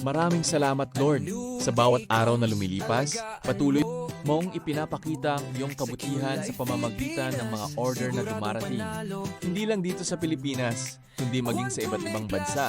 Maraming salamat, Lord, sa bawat araw na lumilipas. Patuloy mong ipinapakita ang iyong kabutihan sa pamamagitan ng mga order na dumarating. Hindi lang dito sa Pilipinas, kundi maging sa iba't ibang bansa.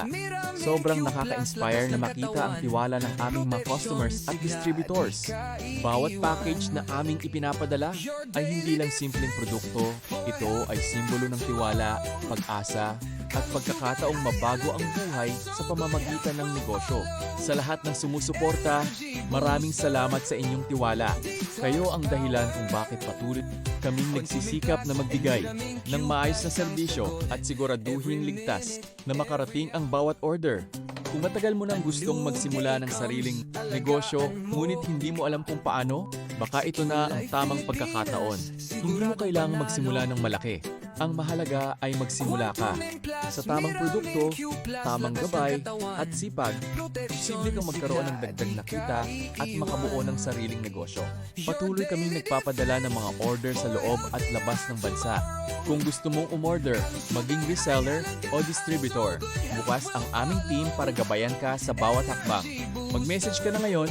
Sobrang nakaka-inspire na makita ang tiwala ng aming mga customers at distributors. Bawat package na aming ipinapadala ay hindi lang simpleng produkto. Ito ay simbolo ng tiwala, pag-asa, at pagkakataong mabago ang buhay sa pamamagitan ng negosyo. Sa lahat ng sumusuporta, maraming salamat sa inyong tiwala. Kayo ang dahilan kung bakit patuloy kaming nagsisikap na magbigay ng maayos na serbisyo at siguraduhin ligtas na makarating ang bawat order. Kung matagal mo nang gustong magsimula ng sariling negosyo, ngunit hindi mo alam kung paano, baka ito na ang tamang pagkakataon. Hindi mo kailangang magsimula ng malaki. Ang mahalaga ay magsimula ka. Sa tamang produkto, tamang gabay, at sipag, posible kang magkaroon ng dagdag na kita at makabuo ng sariling negosyo. Patuloy kaming nagpapadala ng mga order sa loob at labas ng bansa. Kung gusto mong umorder, maging reseller o distributor, bukas ang aming team para gabayan ka sa bawat hakbang. Mag-message ka na ngayon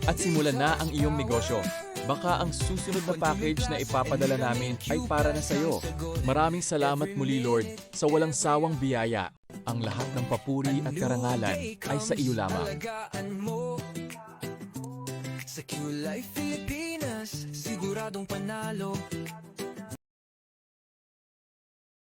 at simulan na ang iyong negosyo. Baka ang susunod na package na ipapadala namin ay para na sa iyo. Maraming salamat muli, Lord, sa walang sawang biyaya. Ang lahat ng papuri at karangalan ay sa iyo lamang. Sa Q-Life Pilipinas, siguradong panalo.